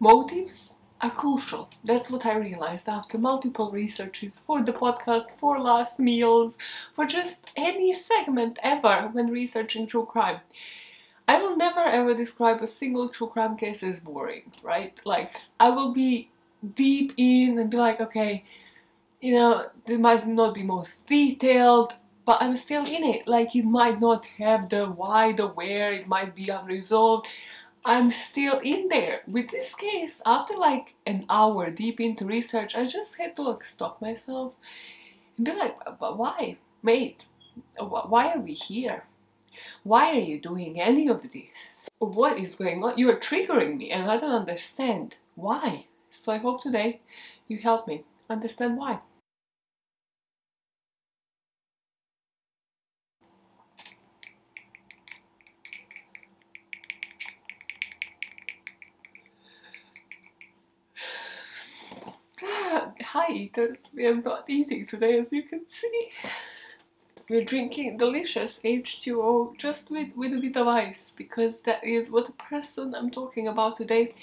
Motives are crucial. That's what I realized after multiple researches for the podcast, for last meals, for just any segment ever when researching true crime. I will never ever describe a single true crime case as boring, right? Like, I will be deep in and be like, okay, you know, it might not be most detailed, but I'm still in it. Like, it might not have the why, the where, it might be unresolved. I'm still in there. With this case, after like an hour deep into research, I just had to like stop myself and be like, but why? Mate, why are we here? Why are you doing any of this? What is going on? You are triggering me and I don't understand why. So I hope today you help me understand why. Hi eaters, we are not eating today as you can see. We're drinking delicious H2O just with a bit of ice, because that is what the person I'm talking about today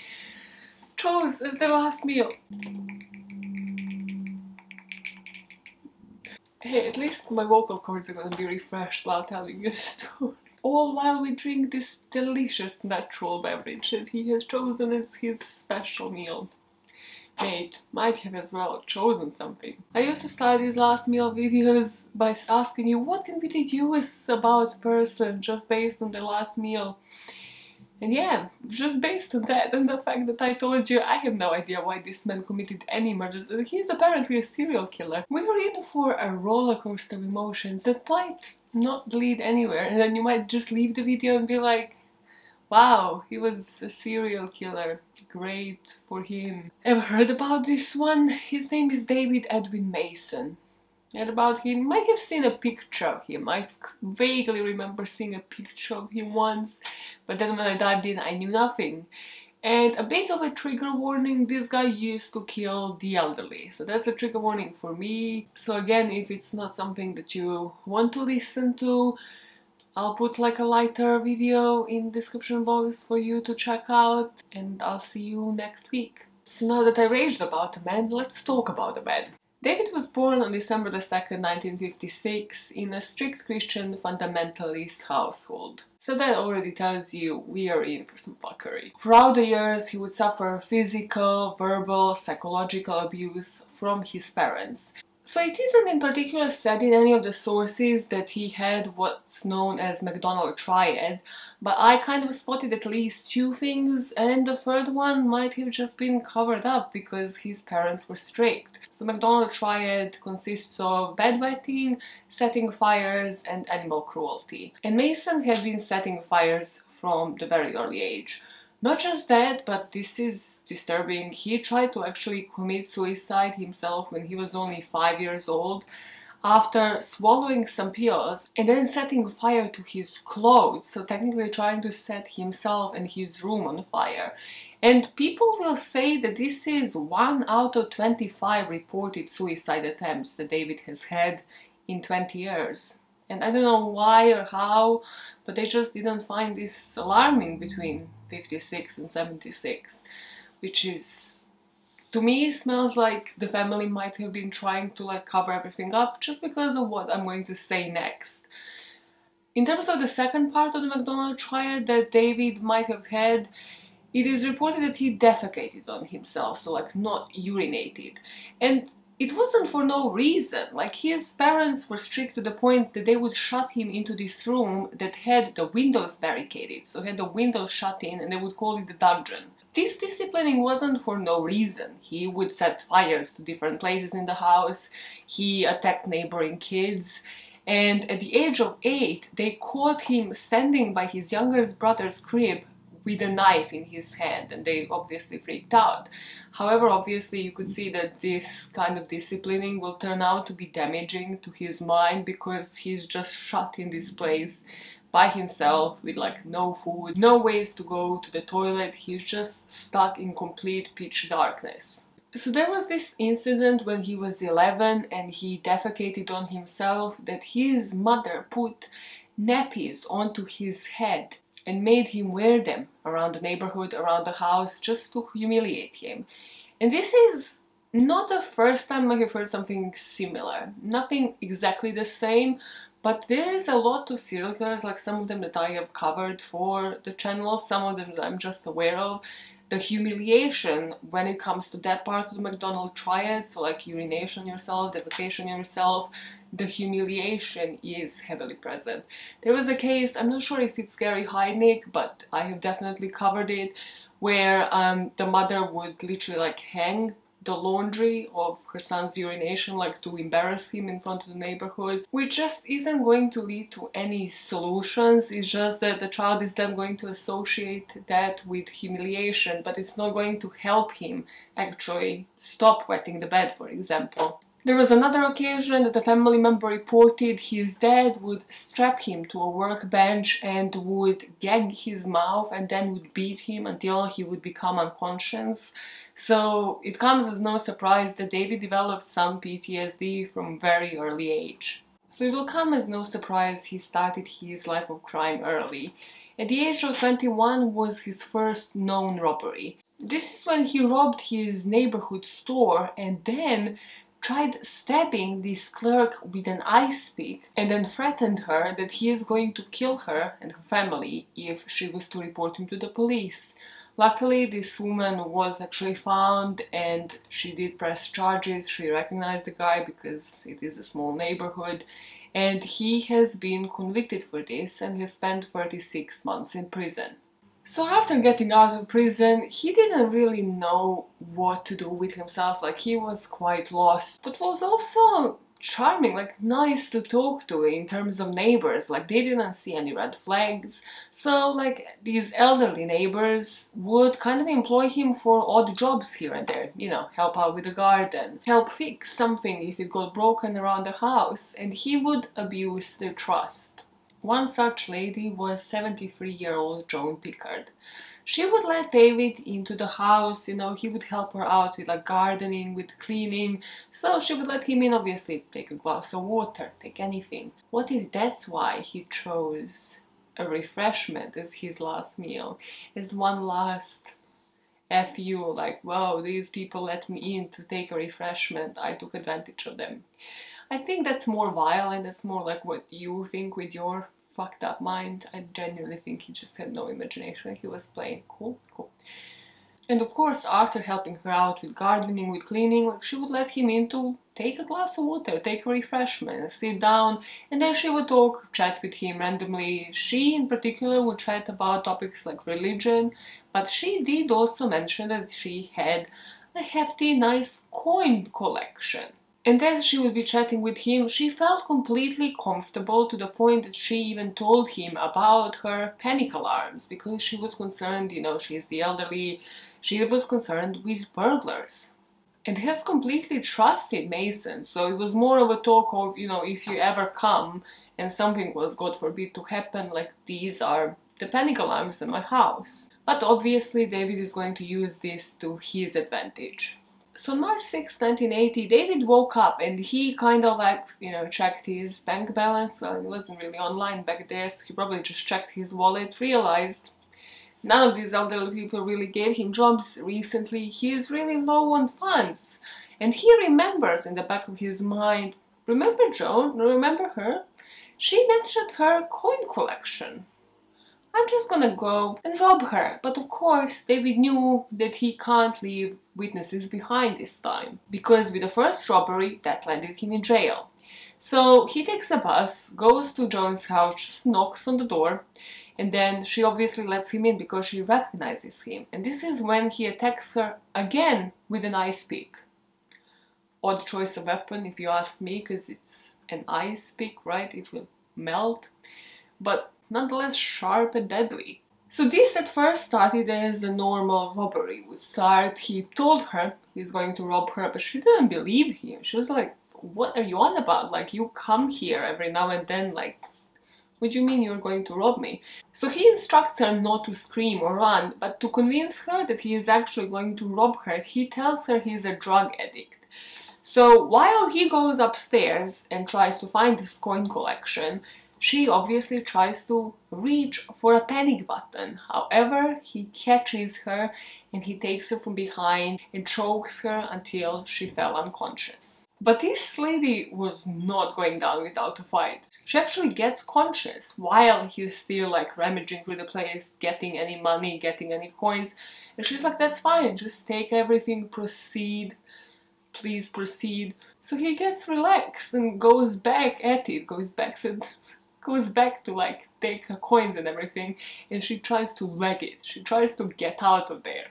chose as their last meal. Hey, at least my vocal cords are gonna be refreshed while telling you a story. All while we drink this delicious natural beverage that he has chosen as his special meal. Mate might have as well chosen something. I used to start these last meal videos by asking you what can we deduce about a person just based on their last meal. And yeah, just based on that and the fact that I told you I have no idea why this man committed any murders. He's apparently a serial killer. We are in for a roller coaster of emotions that might not lead anywhere, and then you might just leave the video and be like, wow, he was a serial killer. Great for him. Ever heard about this one? His name is David Edwin Mason. And about him, might have seen a picture of him. I vaguely remember seeing a picture of him once, but then when I dived in, I knew nothing. And a bit of a trigger warning, this guy used to kill the elderly. So that's a trigger warning for me. So again, if it's not something that you want to listen to, I'll put like a lighter video in description box for you to check out, and I'll see you next week. So now that I raged about the man, let's talk about the man. David was born on December 2nd, 1956 in a strict Christian fundamentalist household. So that already tells you we are in for some fuckery. Throughout the years, he would suffer physical, verbal, psychological abuse from his parents. So it isn't in particular said in any of the sources that he had what's known as McDonald triad, but I kind of spotted at least two things, and the third one might have just been covered up because his parents were strict. So McDonald triad consists of bedwetting, setting fires, and animal cruelty. And Mason had been setting fires from the very early age. Not just that, but this is disturbing, he tried to actually commit suicide himself when he was only 5 years old, after swallowing some pills and then setting fire to his clothes, so technically trying to set himself and his room on fire. And people will say that this is 1 out of 25 reported suicide attempts that David has had in 20 years. And I don't know why or how, but they just didn't find this alarming between 56 and 76, which is, to me, smells like the family might have been trying to like cover everything up just because of what I'm going to say next. In terms of the second part of the McDonald triad that David might have had, it is reported that he defecated on himself, so like not urinated. And it wasn't for no reason. Like, his parents were strict to the point that they would shut him into this room that had the windows barricaded, so had the windows shut in, and they would call it the dungeon. This disciplining wasn't for no reason. He would set fires to different places in the house, he attacked neighboring kids, and at the age of 8, they caught him standing by his younger brother's crib with a knife in his hand, and they obviously freaked out. However, obviously you could see that this kind of disciplining will turn out to be damaging to his mind, because he's just shut in this place by himself with like no food, no ways to go to the toilet, he's just stuck in complete pitch darkness. So there was this incident when he was 11 and he defecated on himself that his mother put nappies onto his head and made him wear them around the neighborhood, around the house, just to humiliate him. And this is not the first time I have heard something similar. Nothing exactly the same, but there is a lot of serial killers, like some of them that I have covered for the channel, some of them that I'm just aware of. The humiliation when it comes to that part of the McDonald triad, so like urination yourself, defecation yourself, the humiliation is heavily present. There was a case, I'm not sure if it's Gary Heidnick, but I have definitely covered it, where the mother would literally like hang the laundry of her son's urination, like to embarrass him in front of the neighborhood, which just isn't going to lead to any solutions. It's just that the child is then going to associate that with humiliation, but it's not going to help him actually stop wetting the bed, for example. There was another occasion that a family member reported his dad would strap him to a workbench and would gag his mouth and then would beat him until he would become unconscious. So it comes as no surprise that David developed some PTSD from very early age. So it will come as no surprise he started his life of crime early. At the age of 21 was his first known robbery. This is when he robbed his neighborhood store and then tried stabbing this clerk with an ice pick and then threatened her that he is going to kill her and her family if she was to report him to the police. Luckily, this woman was actually found and she did press charges. She recognized the guy because it is a small neighborhood, and he has been convicted for this and has spent 36 months in prison. So after getting out of prison, he didn't really know what to do with himself, like he was quite lost, but was also charming, like nice to talk to in terms of neighbors, like they didn't see any red flags. So like these elderly neighbors would kind of employ him for odd jobs here and there, you know, help out with the garden, help fix something if it got broken around the house, and he would abuse their trust. One such lady was 73-year-old Joan Pickard. She would let David into the house, you know, he would help her out with like gardening, with cleaning, so she would let him in, obviously, take a glass of water, take anything. What if that's why he chose a refreshment as his last meal, as one last FU, like, wow, these people let me in to take a refreshment, I took advantage of them. I think that's more violent, that's more like what you think with your fucked up mind. I genuinely think he just had no imagination, he was playing cool. And of course, after helping her out with gardening, with cleaning, like she would let him in to take a glass of water, take a refreshment, sit down, and then she would talk, chat with him randomly. She in particular would chat about topics like religion, but she did also mention that she had a hefty, nice coin collection. And as she would be chatting with him, she felt completely comfortable to the point that she even told him about her panic alarms because she was concerned, you know, she's the elderly, she was concerned with burglars. And has completely trusted Mason, so it was more of a talk of, you know, if you ever come and something was, God forbid, to happen, like these are the panic alarms in my house. But obviously David is going to use this to his advantage. So on March 6, 1980, David woke up and he kind of like, you know, checked his bank balance. Well, he wasn't really online back there, so he probably just checked his wallet, realized none of these elderly people really gave him jobs recently. He is really low on funds. And he remembers in the back of his mind, remember Joan? Remember her? She mentioned her coin collection. I'm just gonna go and rob her. But of course, David knew that he can't leave witnesses behind this time, because with the first robbery, that landed him in jail. So he takes a bus, goes to Joan's house, just knocks on the door, and then she obviously lets him in because she recognizes him. And this is when he attacks her again with an ice pick. Odd choice of weapon, if you ask me, because it's an ice pick, right? It will melt. But nonetheless sharp and deadly. So this at first started as a normal robbery. He told her he's going to rob her, but she didn't believe him. She was like, what are you on about? Like, you come here every now and then, like, what do you mean you're going to rob me? So he instructs her not to scream or run, but to convince her that he is actually going to rob her, he tells her he's a drug addict. So while he goes upstairs and tries to find his coin collection, She obviously tries to reach for a panic button. However, he catches her and he takes her from behind and chokes her until she fell unconscious. But this lady was not going down without a fight. She actually gets conscious while he's still like rummaging through the place, getting any money, getting any coins. And she's like, that's fine, just take everything, proceed, please proceed. So he gets relaxed and goes back at it, goes back to like take her coins and everything, and she tries to leg it. She tries to get out of there.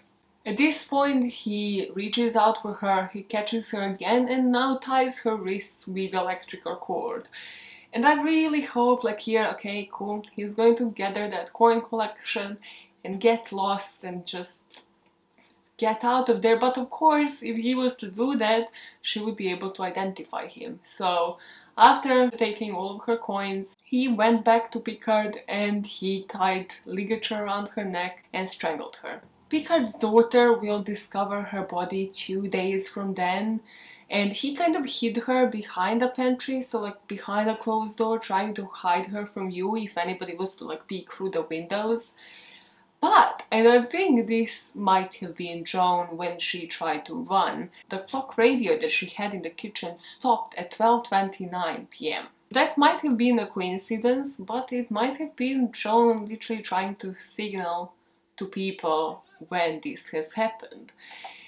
At this point, he reaches out for her, he catches her again and now ties her wrists with electrical cord. And I really hope, like here, okay, cool, he's going to gather that coin collection and get lost and just get out of there. But of course, if he was to do that, she would be able to identify him. So after taking all of her coins, he went back to Picard and he tied ligature around her neck and strangled her. Picard's daughter will discover her body 2 days from then, and he kind of hid her behind a pantry, so like behind a closed door, trying to hide her from you if anybody was to like peek through the windows. But I don't think this might have been Joan when she tried to run. The clock radio that she had in the kitchen stopped at 12:29 p.m. That might have been a coincidence, but it might have been Joan literally trying to signal to people when this has happened.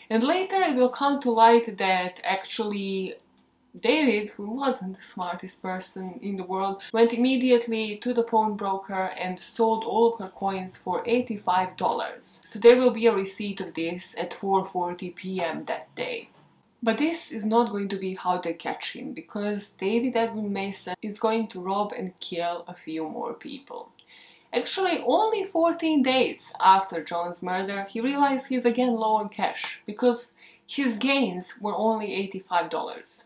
And later it will come to light that actually David, who wasn't the smartest person in the world, went immediately to the pawnbroker and sold all of her coins for $85. So there will be a receipt of this at 4:40 p.m. that day. But this is not going to be how they catch him, because David Edwin Mason is going to rob and kill a few more people. Actually, only 14 days after Joan's murder, he realized he's again low on cash, because his gains were only $85.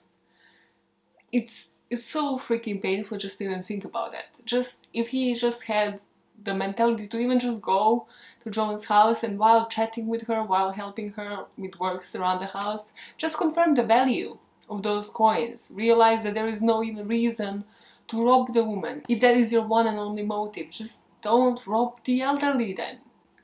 It's so freaking painful just to even think about that. Just if he just had the mentality to even just go to Joan's house and while chatting with her, while helping her with works around the house, just confirm the value of those coins. Realize that there is no even reason to rob the woman. If that is your one and only motive, just don't rob the elderly then.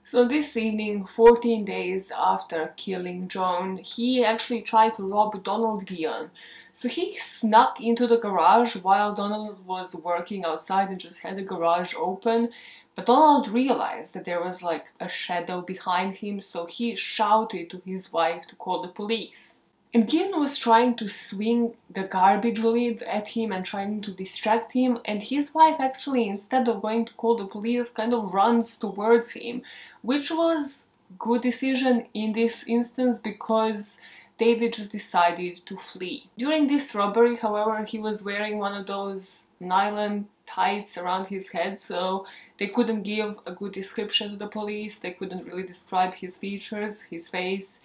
So this evening, 14 days after killing Joan, he actually tried to rob Donald Guion. So he snuck into the garage while Donald was working outside and just had the garage open. But Donald realized that there was like a shadow behind him, so he shouted to his wife to call the police. And Guion was trying to swing the garbage lid at him and trying to distract him, and his wife actually, instead of going to call the police, kind of runs towards him, which was a good decision in this instance because David just decided to flee. During this robbery, however, he was wearing one of those nylon tights around his head, so they couldn't give a good description to the police, they couldn't really describe his features, his face.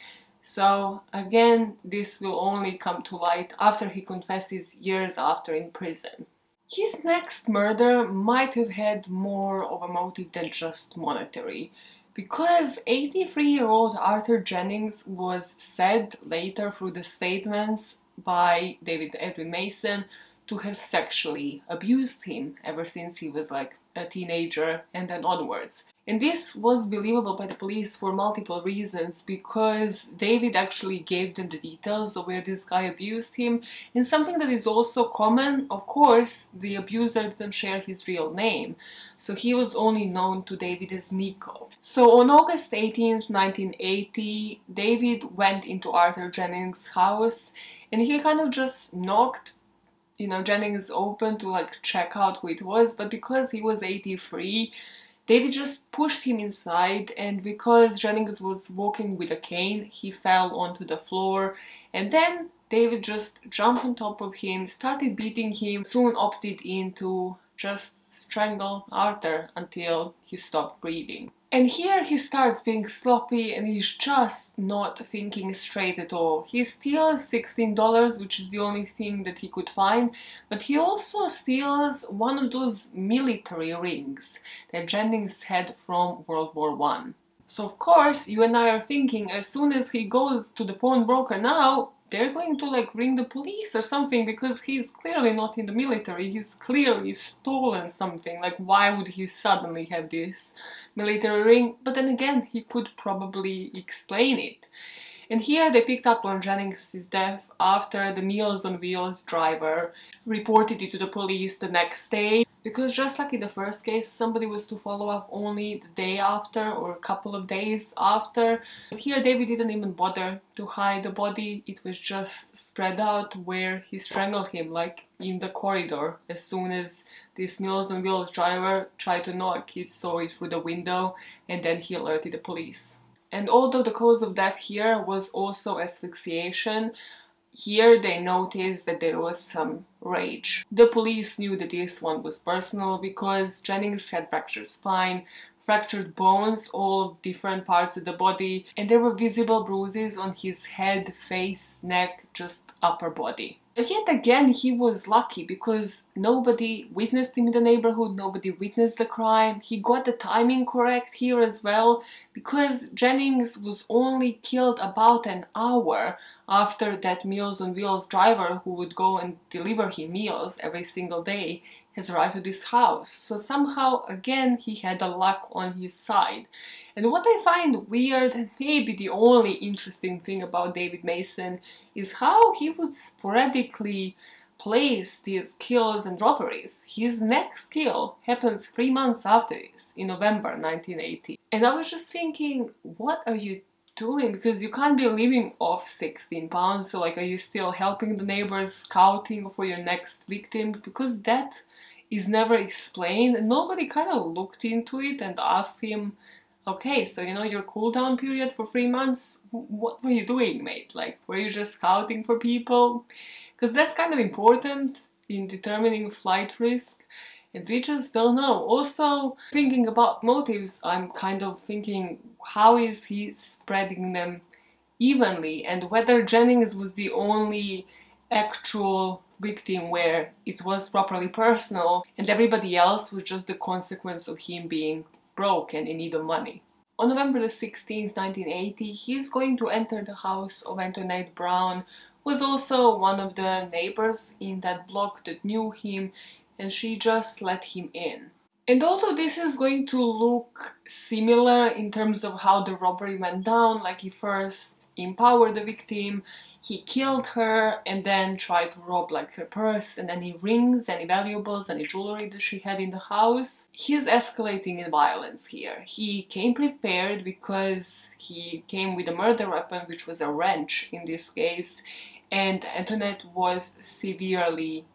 So again, this will only come to light after he confesses years after in prison. His next murder might have had more of a motive than just monetary, because 83-year-old Arthur Jennings was said later through the statements by David Edwin Mason to have sexually abused him ever since he was like a teenager and then onwards. And this was believable by the police for multiple reasons, because David actually gave them the details of where this guy abused him, and something that is also common, of course, the abuser didn't share his real name, so he was only known to David as Nico. So on August 18th, 1980, David went into Arthur Jennings' house and he kind of just knocked Jennings open to like check out who it was, but because he was 83, David just pushed him inside, and because Jennings was walking with a cane, he fell onto the floor, and then David just jumped on top of him, started beating him, soon opted in to just strangle Arthur until he stopped breathing. And here he starts being sloppy and he's just not thinking straight at all. He steals $16, which is the only thing that he could find, but he also steals one of those military rings that Jennings had from World War I. So of course, you and I are thinking, as soon as he goes to the pawnbroker now, they're going to like ring the police or something, because he's clearly not in the military, he's clearly stolen something. Like, why would he suddenly have this military ring? But then again, he could probably explain it. And here they picked up on Jennings' death after the Meals on Wheels driver reported it to the police the next day. Because just like in the first case, somebody was to follow up only the day after or a couple of days after. But here David didn't even bother to hide the body, it was just spread out where he strangled him, like in the corridor. As soon as this Meals on Wheels driver tried to knock, he saw it through the window and then he alerted the police. And although the cause of death here was also asphyxiation, here they noticed that there was some rage. The police knew that this one was personal because Jennings had fractured spine, fractured bones, all different parts of the body, and there were visible bruises on his head, face, neck, just upper body. But yet again, he was lucky because nobody witnessed him in the neighborhood, nobody witnessed the crime. He got the timing correct here as well, because Jennings was only killed about an hour after that Meals on Wheels driver who would go and deliver him meals every single day has arrived to this house. So somehow, again, he had the luck on his side. And what I find weird, and maybe the only interesting thing about David Mason, is how he would sporadically place these kills and robberies. His next kill happens 3 months after this, in November 1980. And I was just thinking, what are you doing? Because you can't be living off 16 pounds, so like, are you still helping the neighbors, scouting for your next victims? Because that is never explained, and nobody kind of looked into it and asked him, okay, so you know, your cool down period for 3 months, what were you doing, mate? Like, were you just scouting for people? Because that's kind of important in determining flight risk, and we just don't know. Also, thinking about motives, I'm kind of thinking, how is he spreading them evenly, and whether Jennings was the only actual victim where it was properly personal and everybody else was just the consequence of him being broke and in need of money. On November the 16th, 1980, he is going to enter the house of Antoinette Brown, who was also one of the neighbors in that block that knew him, and she just let him in. And although this is going to look similar in terms of how the robbery went down, like he first empowered the victim, he killed her and then tried to rob like her purse and any rings, any valuables, any jewelry that she had in the house. He's escalating in violence here. He came prepared because he came with a murder weapon, which was a wrench in this case, and Antoinette was severely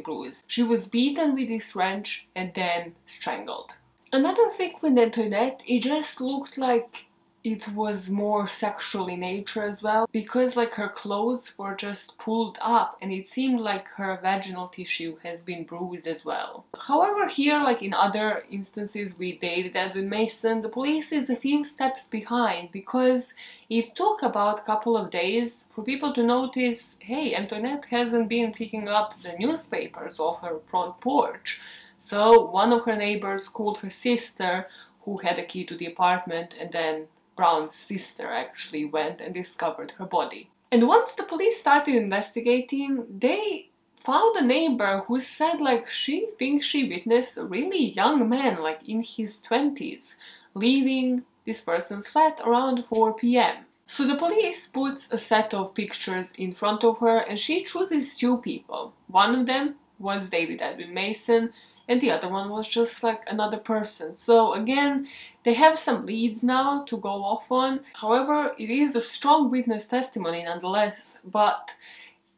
bruised. She was beaten with this wrench and then strangled. Another thing with Antoinette, it just looked like it was more sexual in nature as well, because like her clothes were just pulled up and it seemed like her vaginal tissue has been bruised as well. However, here, like in other instances with David Edwin Mason, the police is a few steps behind, because it took about a couple of days for people to notice, hey, Antoinette hasn't been picking up the newspapers off her front porch. So one of her neighbors called her sister, who had a key to the apartment, and then Brown's sister actually went and discovered her body. And once the police started investigating, they found a neighbor who said like she thinks she witnessed a really young man, like in his 20s, leaving this person's flat around 4 p.m. So the police puts a set of pictures in front of her and she chooses 2 people. One of them was David Edwin Mason, and the other one was just like another person. So again, they have some leads now to go off on. However, it is a strong witness testimony nonetheless, but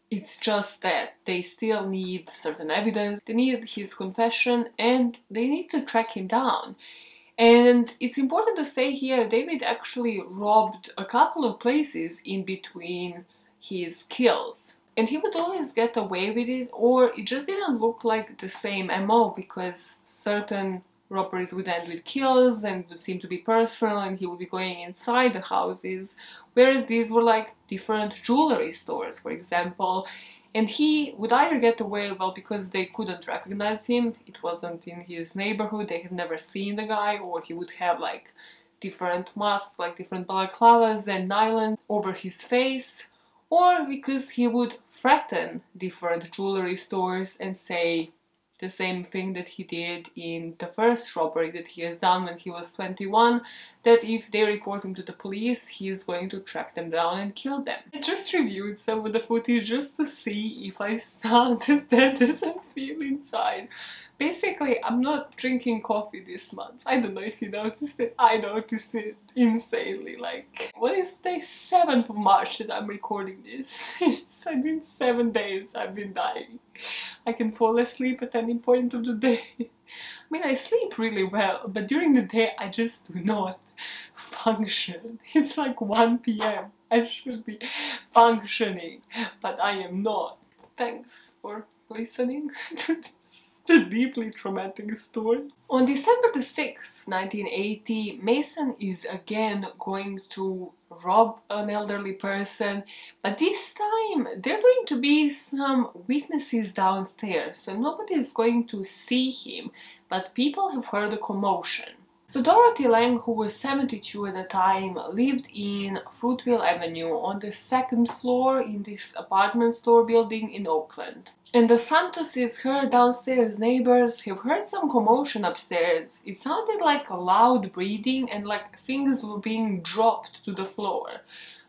it's just that they still need certain evidence, they need his confession, and they need to track him down. And it's important to say here, David actually robbed a couple of places in between his kills. And he would always get away with it, or it just didn't look like the same MO, because certain robberies would end with kills and would seem to be personal and he would be going inside the houses, whereas these were like different jewelry stores, for example. And he would either get away, well, because they couldn't recognize him, it wasn't in his neighborhood, they have never seen the guy, or he would have like different masks, like different balaclavas and nylon over his face, or because he would threaten different jewelry stores and say the same thing that he did in the first robbery that he has done when he was 21, that if they report him to the police, he is going to track them down and kill them. I just reviewed some of the footage just to see if I sound as dead as I feel inside. Basically, I'm not drinking coffee this month. I don't know if you noticed it. I noticed it insanely. Like, what is today? 7th of March that I'm recording this. It's been 7 days I've been dying. I can fall asleep at any point of the day. I mean, I sleep really well, but during the day I just do not function. It's like 1 p.m. I should be functioning, but I am not. Thanks for listening to this. The deeply traumatic story. On December the 6th, 1980, Mason is again going to rob an elderly person, but this time there are going to be some witnesses downstairs, so nobody is going to see him, but people have heard a commotion. So Dorothy Lang, who was 72 at the time, lived in Fruitville Avenue on the 2nd floor in this apartment store building in Oakland. And the Santoses, her downstairs neighbors, have heard some commotion upstairs. It sounded like a loud breathing and like things were being dropped to the floor.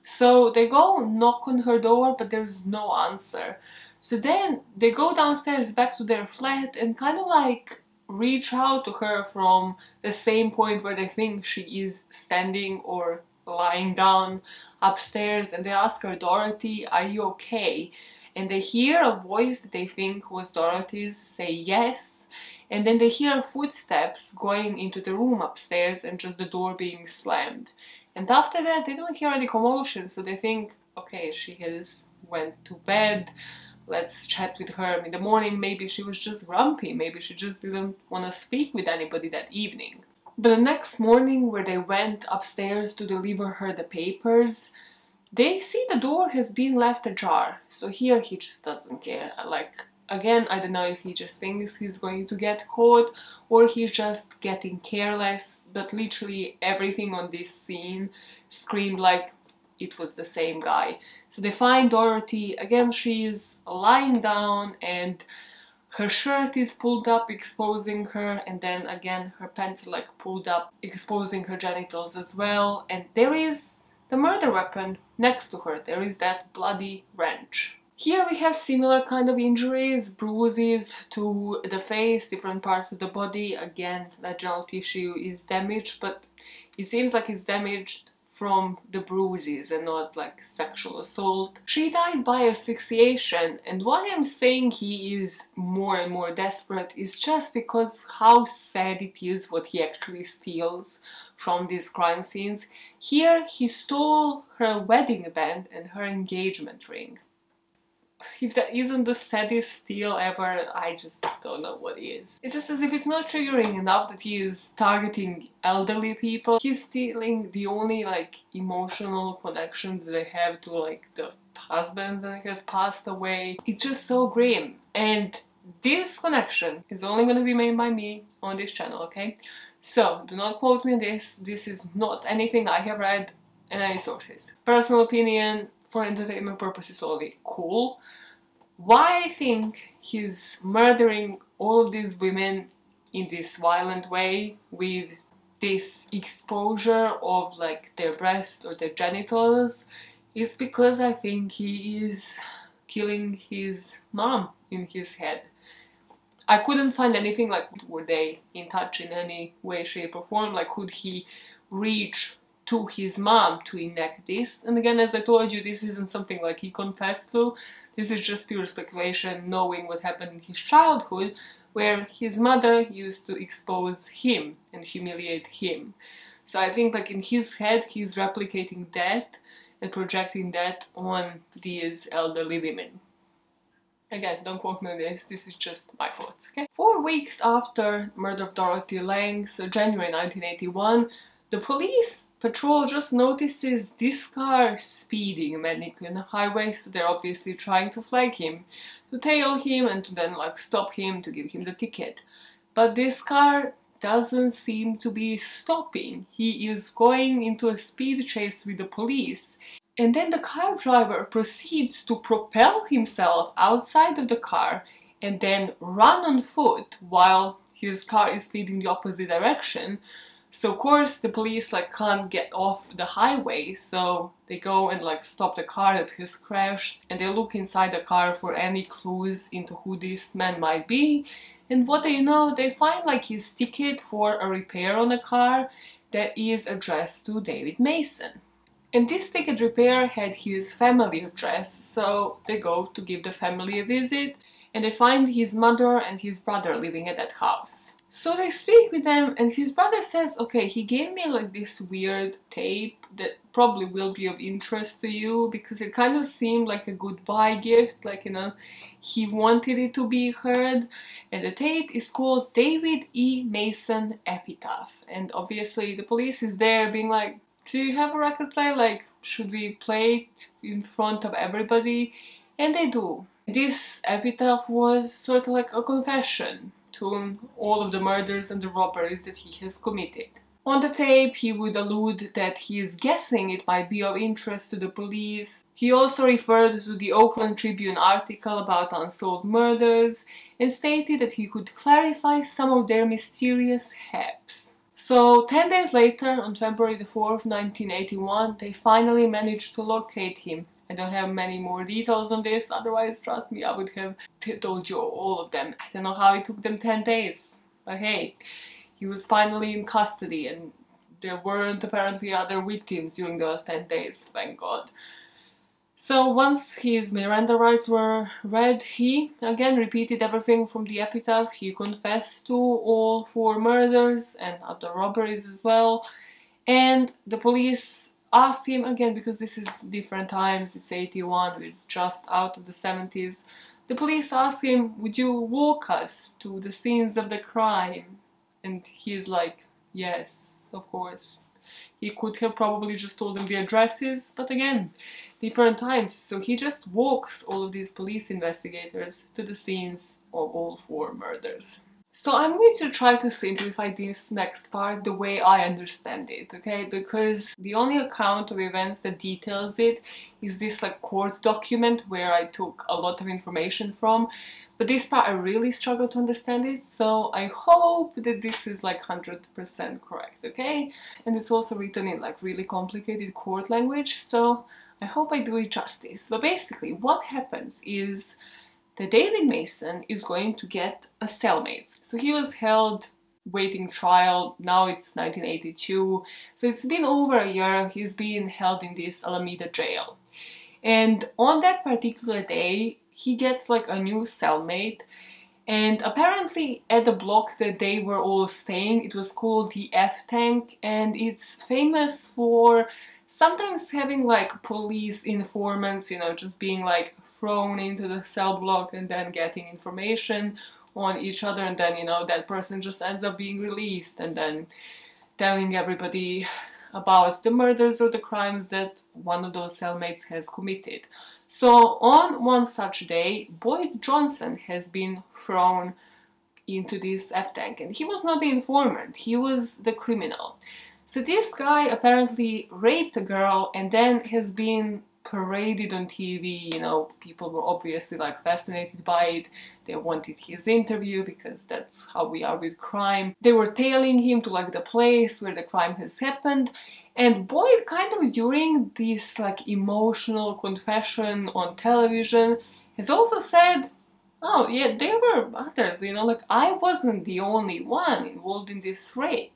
So they go knock on her door, but there's no answer. So then they go downstairs back to their flat and kind of like reach out to her from the same point where they think she is standing or lying down upstairs, and they ask her, "Dorothy, are you okay?" And they hear a voice that they think was Dorothy's say yes, and then they hear footsteps going into the room upstairs and just the door being slammed. And after that they don't hear any commotion, so they think, okay, she has went to bed, let's chat with her in the morning. Maybe she was just grumpy, maybe she just didn't want to speak with anybody that evening. But the next morning, where they went upstairs to deliver her the papers, they see the door has been left ajar. So here he just doesn't care. Like, again, I don't know if he just thinks he's going to get caught or he's just getting careless, but literally everything on this scene screamed like it was the same guy. So they find Dorothy. Again, she's lying down and her shirt is pulled up, exposing her, and then again her pants are like pulled up, exposing her genitals as well. And there is the murder weapon next to her. There is that bloody wrench. Here we have similar kind of injuries, bruises to the face, different parts of the body. Again, vaginal tissue is damaged, but it seems like it's damaged from the bruises and not like sexual assault. She died by asphyxiation, and why I'm saying he is more and more desperate is just because how sad it is what he actually steals from these crime scenes. Here he stole her wedding band and her engagement ring. If that isn't the saddest steal ever, I just don't know what is. It's just as if it's not triggering enough that he is targeting elderly people. He's stealing the only like emotional connection that they have to like the husband that has passed away. It's just so grim. And this connection is only going to be made by me on this channel, okay? So do not quote me on this. This is not anything I have read in any sources. Personal opinion, for entertainment purposes only. Cool. Why I think he's murdering all of these women in this violent way with this exposure of like their breasts or their genitals is because I think he is killing his mom in his head. I couldn't find anything like were they in touch in any way, shape or form, like could he reach to his mom to enact this. And again, as I told you, this isn't something like he confessed to. This is just pure speculation, knowing what happened in his childhood, where his mother used to expose him and humiliate him. So I think like in his head, he's replicating that and projecting that on these elderly women. Again, don't quote me on this is just my thoughts, okay? 4 weeks after the murder of Dorothy Lang, so January 1981, the police patrol just notices this car speeding madly on the highway, so they're obviously trying to flag him, to tail him and to then like stop him to give him the ticket. But this car doesn't seem to be stopping. He is going into a speed chase with the police. And then the car driver proceeds to propel himself outside of the car and then run on foot while his car is speeding the opposite direction. So of course the police can't get off the highway, so they go and stop the car that has crashed, and they look inside the car for any clues into who this man might be. And what they know, they find his ticket for a repair on the car that is addressed to David Mason. And this ticket repair had his family address, so they go to give the family a visit, and they find his mother and his brother living at that house. So they speak with them, and his brother says, okay, he gave me this weird tape that probably will be of interest to you, because it kind of seemed like a goodbye gift, he wanted it to be heard. And the tape is called David E. Mason Epitaph. And obviously the police is there being like, do you have a record player? Should we play it in front of everybody? And they do. This epitaph was sort of a confession to all of the murders and the robberies that he has committed. On the tape, he would allude that he is guessing it might be of interest to the police. He also referred to the Oakland Tribune article about unsolved murders and stated that he could clarify some of their mysterious haps. So 10 days later, on February the 4th, 1981, they finally managed to locate him. I don't have many more details on this, otherwise, trust me, I would have told you all of them. I don't know how it took them 10 days, but hey, he was finally in custody, and there weren't apparently other victims during those 10 days, thank God. So once his Miranda rights were read, he again repeated everything from the epitaph. He confessed to all 4 murders and other robberies as well, and the police asked him again, because this is different times, it's 81, we're just out of the 70s. The police asked him, would you walk us to the scenes of the crime? And he's like, yes, of course. He could have probably just told them the addresses, but again, different times. So he just walks all of these police investigators to the scenes of all 4 murders. So I'm going to try to simplify this next part the way I understand it, okay? Because the only account of events that details it is this court document where I took a lot of information from. But this part I really struggle to understand it, so I hope that this is 100% correct, okay? And it's also written in really complicated court language, so I hope I do it justice. But basically what happens is that David Mason is going to get a cellmate. So he was held waiting trial, now it's 1982, so it's been over a year he's been held in this Alameda jail. And on that particular day, he gets a new cellmate, and apparently at the block that they were all staying, it was called the F-Tank, and it's famous for sometimes having police informants, just being thrown into the cell block and then getting information on each other, and then that person just ends up being released and then telling everybody about the murders or the crimes that one of those cellmates has committed. So on one such day, Boyd Johnson has been thrown into this F-Tank, and he was not the informant, he was the criminal. So this guy apparently raped a girl and then has been paraded on TV. People were obviously fascinated by it. They wanted his interview because that's how we are with crime. They were tailing him to the place where the crime has happened. And Boyd kind of during this emotional confession on television has also said, oh yeah, there were others, I wasn't the only one involved in this rape.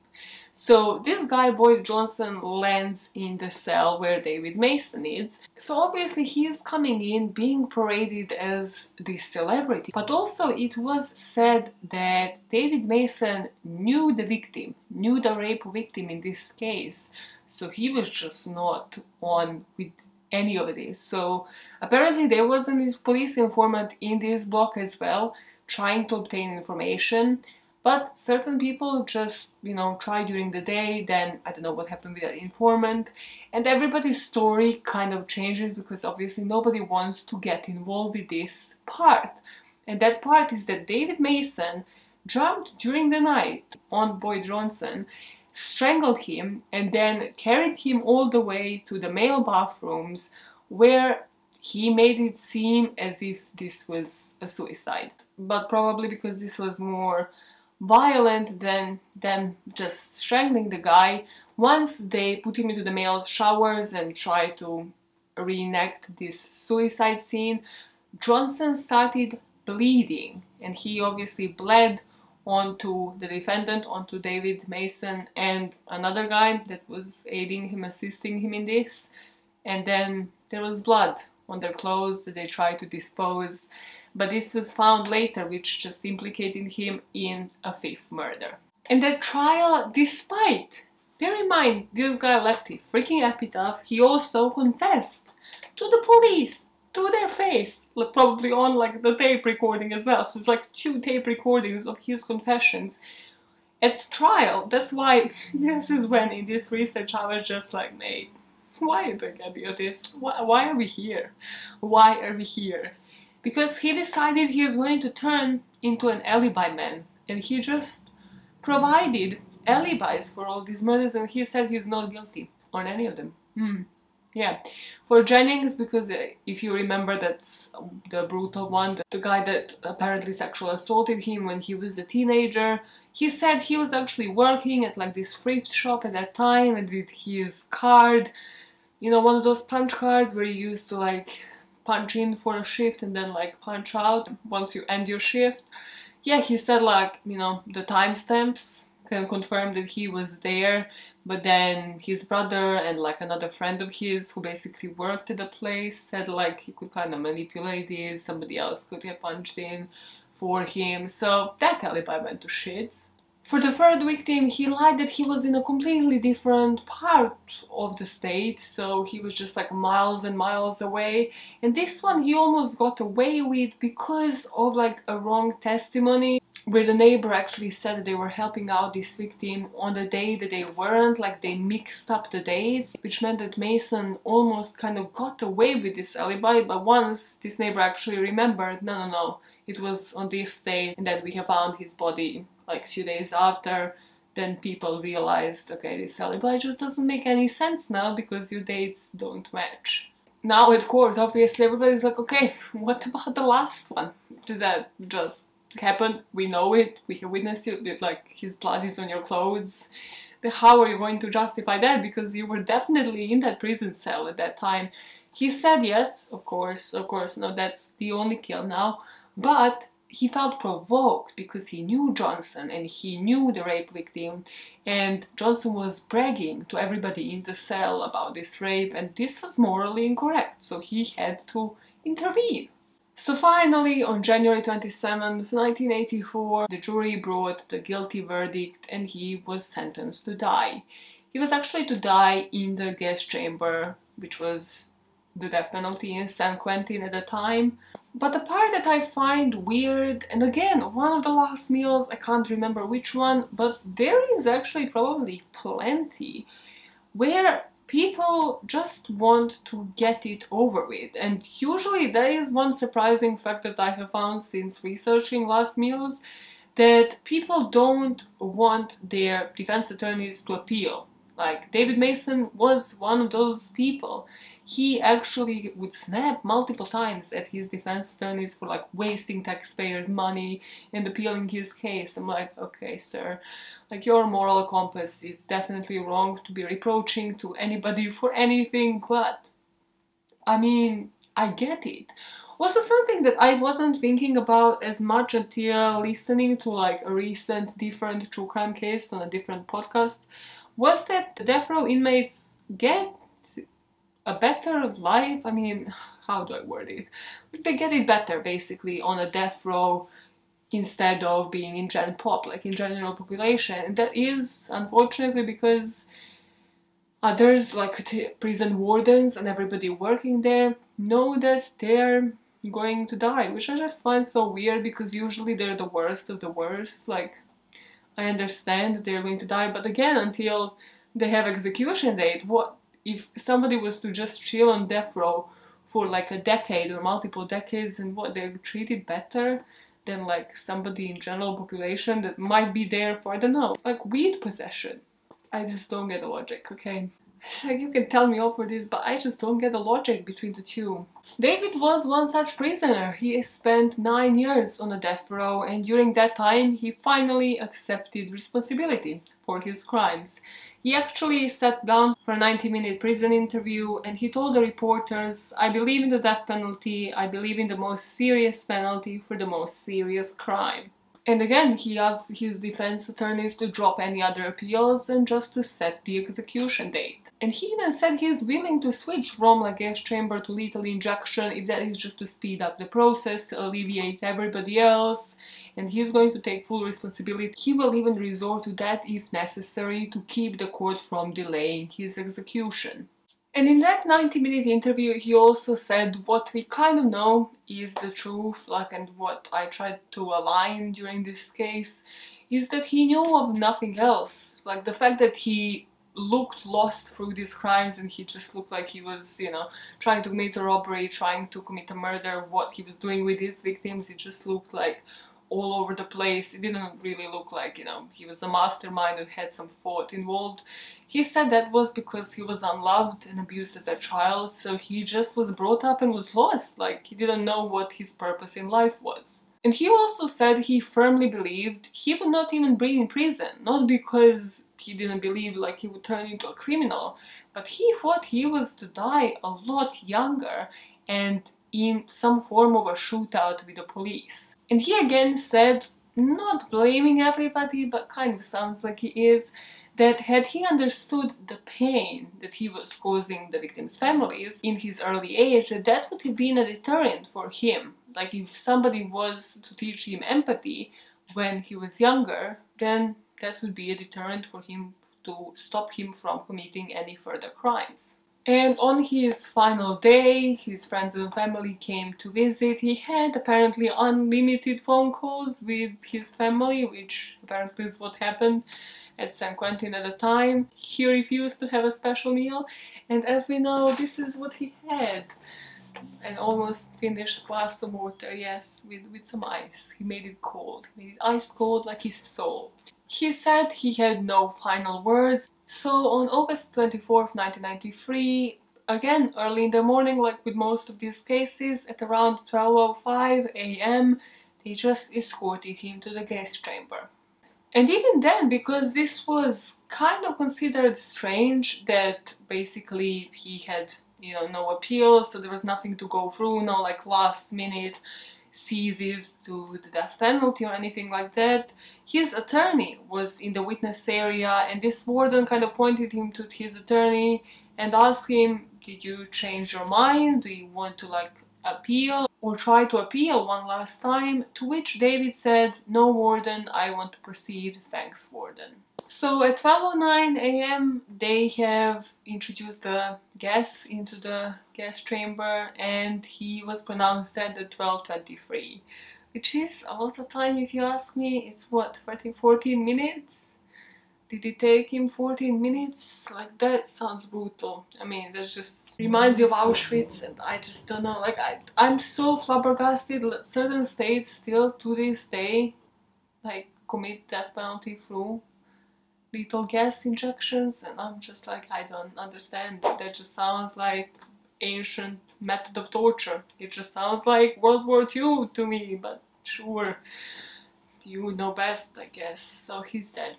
So this guy, Boyd Johnson, lands in the cell where David Mason is. So obviously he is coming in, being paraded as this celebrity. But also it was said that David Mason knew the victim, knew the rape victim in this case. So he was just not on with any of this. So apparently there was a police informant in this block as well, trying to obtain information. But certain people just, try during the day, then I don't know what happened with that informant, and everybody's story kind of changes because obviously nobody wants to get involved with this part. And that part is that David Mason jumped during the night on Boyd Johnson, strangled him, and then carried him all the way to the male bathrooms, where he made it seem as if this was a suicide. But probably because this was more violent than them just strangling the guy, once they put him into the male showers and tried to reenact this suicide scene, Johnson started bleeding, and he obviously bled onto the defendant, onto David Mason and another guy that was aiding him, assisting him in this, and then there was blood on their clothes that they tried to dispose, but this was found later, which just implicated him in a fifth murder. And that trial, despite, bear in mind, this guy left a freaking epitaph, he also confessed to the police, to their face, like probably on like the tape recording as well. So it's like 2 tape recordings of his confessions at trial. That's why this is when in this research I was just like, mate, why do I get you this? Why are we here? Why are we here? Because he decided he was going to turn into an alibi man, and he just provided alibis for all these murders, and he said he's not guilty on any of them. Yeah, for Jennings, because if you remember, that's the brutal one, the guy that apparently sexually assaulted him when he was a teenager. He said he was actually working at like this thrift shop at that time, and with his card, you know, one of those punch cards where you used to like punch in for a shift and then like punch out once you end your shift. Yeah, he said like, you know, the timestamps can confirm that he was there, but then his brother and like another friend of his who basically worked at the place said like he could kind of manipulate this, somebody else could have punched in for him, so that alibi went to shits. For the third victim, he lied that he was in a completely different part of the state, so he was just like miles and miles away, and this one he almost got away with because of like a wrong testimony, where the neighbor actually said that they were helping out this victim on the day that they weren't, like they mixed up the dates, which meant that Mason almost kind of got away with this alibi, but once this neighbor actually remembered, no, it was on this date, and that we have found his body like a few days after, then people realized, okay, this alibi just doesn't make any sense now because your dates don't match. Now at court, obviously everybody's like, okay, what about the last one? Did that just happen? We know it, we have witnessed it, like his blood is on your clothes. How are you going to justify that? Because you were definitely in that prison cell at that time. He said yes, of course, no, that's the only kill now, but he felt provoked because he knew Johnson and he knew the rape victim, and Johnson was bragging to everybody in the cell about this rape, and this was morally incorrect, so he had to intervene. So finally, on January 27th, 1984, the jury brought the guilty verdict and he was sentenced to die. He was actually to die in the gas chamber, which was the death penalty in San Quentin at the time. But the part that I find weird, and again, one of the last meals, I can't remember which one, but there is actually probably plenty, where people just want to get it over with. And usually that is one surprising fact that I have found since researching last meals, that people don't want their defense attorneys to appeal. Like David Mason was one of those people. He actually would snap multiple times at his defense attorneys for like wasting taxpayers' money and appealing his case. I'm like, okay, sir, like your moral compass is definitely wrong to be reproaching to anybody for anything, but I mean, I get it. Also, something that I wasn't thinking about as much until listening to like a recent different true crime case on a different podcast was that the death row inmates get a better life. I mean, how do I word it? They get it better basically on a death row instead of being in gen pop, like in general population. And that is unfortunately because others, like prison wardens and everybody working there, know that they're going to die, which I just find so weird because usually they're the worst of the worst. Like, I understand that they're going to die, but again, until they have execution date, what if somebody was to just chill on death row for like a decade or multiple decades, and what, they're treated better than like somebody in general population that might be there for, I don't know, like weed possession. I just don't get the logic, okay? It's like, you can tell me off for this, but I just don't get the logic between the two. David was one such prisoner. He spent 9 years on a death row, and during that time he finally accepted responsibility for his crimes. He actually sat down for a 90-minute prison interview, and he told the reporters, "I believe in the death penalty. I believe in the most serious penalty for the most serious crime." And again, he asked his defense attorneys to drop any other appeals and just to set the execution date. And he even said he is willing to switch from a gas chamber to lethal injection if that is just to speed up the process, to alleviate everybody else, and he's going to take full responsibility. He will even resort to that if necessary to keep the court from delaying his execution. And in that 90-minute interview, he also said what we kind of know is the truth, like, and what I tried to align during this case, is that he knew of nothing else. Like, the fact that he looked lost through these crimes and he just looked like he was, you know, trying to commit a robbery, trying to commit a murder, what he was doing with his victims, it just looked like all over the place. It didn't really look like, you know, he was a mastermind who had some thought involved. He said that was because he was unloved and abused as a child, so he just was brought up and was lost, like he didn't know what his purpose in life was. And he also said he firmly believed he would not even be in prison, not because he didn't believe like he would turn into a criminal, but he thought he was to die a lot younger and in some form of a shootout with the police. And he again said, not blaming everybody, but kind of sounds like he is, that had he understood the pain that he was causing the victims' families in his early age, that would have been a deterrent for him. Like, if somebody was to teach him empathy when he was younger, then that would be a deterrent for him to stop him from committing any further crimes. And on his final day, his friends and family came to visit. He had apparently unlimited phone calls with his family, which apparently is what happened at San Quentin at the time. He refused to have a special meal, and as we know, this is what he had. An almost finished glass of water, yes, with some ice. He made it cold. He made it ice cold like his soul. He said he had no final words. So on August 24th, 1993, again early in the morning, like with most of these cases, at around 12:05 a.m., they just escorted him to the gas chamber. And even then, because this was kind of considered strange that basically he had, you know, no appeal, so there was nothing to go through, no like last minute seizes to the death penalty or anything like that. His attorney was in the witness area, and this warden kind of pointed him to his attorney and asked him, did you change your mind? Do you want to like appeal or try to appeal one last time? To which David said, no warden, I want to proceed, thanks warden. So at 12:09 a.m. they have introduced the gas into the gas chamber, and he was pronounced dead at 12:23, which is a lot of time if you ask me. It's what, 14 minutes? Did it take him 14 minutes? Like, that sounds brutal. I mean, that just reminds you of Auschwitz, and I just don't know. Like, I'm so flabbergasted. Certain states still to this day like commit death penalty through lethal gas injections, and I'm just like, I don't understand. That just sounds like ancient method of torture. It just sounds like World War II to me, but sure, you know best, I guess. So he's dead.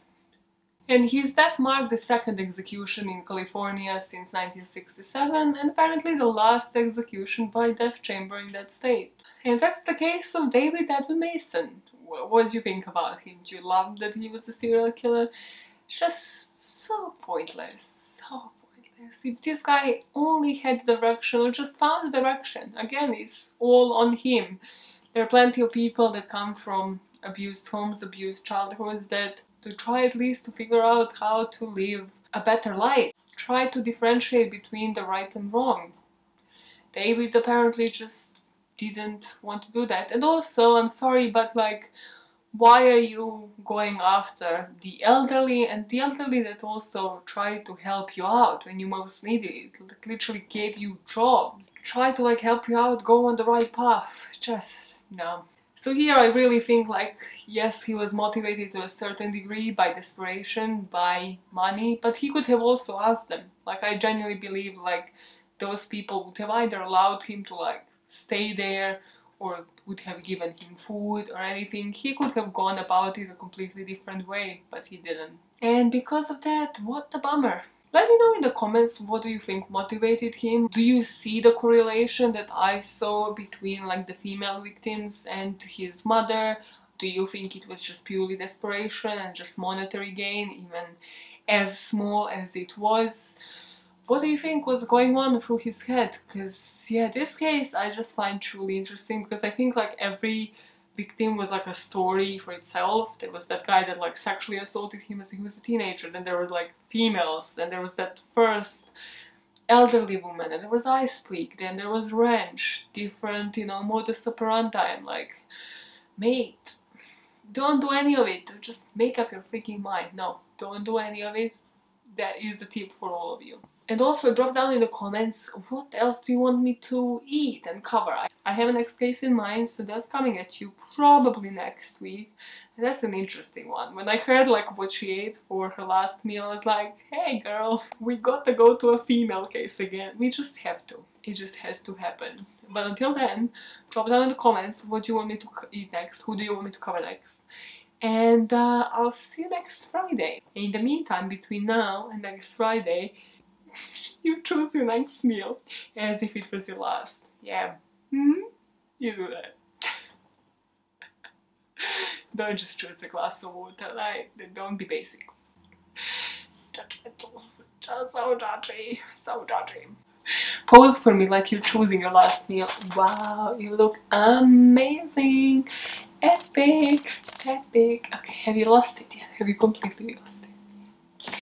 And his death marked the second execution in California since 1967, and apparently the last execution by death chamber in that state. And that's the case of David Edwin Mason. What did you think about him? Do you love that he was a serial killer? Just so pointless, so pointless. If this guy only had direction, or just found the direction, again, it's all on him. There are plenty of people that come from abused homes, abused childhoods, that to try at least to figure out how to live a better life. Try to differentiate between the right and wrong. David apparently just didn't want to do that. And also, I'm sorry, but like, why are you going after the elderly, and the elderly that also tried to help you out when you most needed it, like literally gave you jobs, try to like help you out, go on the right path? Just, no. So here I really think like, yes, he was motivated to a certain degree by desperation, by money, but he could have also asked them. Like, I genuinely believe like those people would have either allowed him to like stay there or would have given him food or anything. He could have gone about it a completely different way, but he didn't. And because of that, what a bummer. Let me know in the comments, what do you think motivated him? Do you see the correlation that I saw between like the female victims and his mother? Do you think it was just purely desperation and just monetary gain, even as small as it was? What do you think was going on through his head? Because yeah, this case I just find truly interesting, because I think like every victim was like a story for itself. There was that guy that like sexually assaulted him as he was a teenager, then there were like females, then there was that first elderly woman, and there was Ice Freak, then there was Wrench, different, you know, modus operandi. I'm like, mate, don't do any of it, just make up your freaking mind. No, don't do any of it. That is a tip for all of you. And also drop down in the comments, what else do you want me to eat and cover? I have a next case in mind, so that's coming at you probably next week. And that's an interesting one. When I heard like what she ate for her last meal, I was like, hey girl, we got to go to a female case again. We just have to. It just has to happen. But until then, drop down in the comments what you want me to eat next, who do you want me to cover next. And I'll see you next Friday. In the meantime, between now and next Friday, you choose your next meal as if it was your last. Yeah. You do that. Don't just choose a glass of water, like, don't be basic. Judgmental. Just so judgy. So judgy. Pose for me like you're choosing your last meal. Wow, you look amazing. Epic. Epic. Okay, have you lost it yet? Have you completely lost it?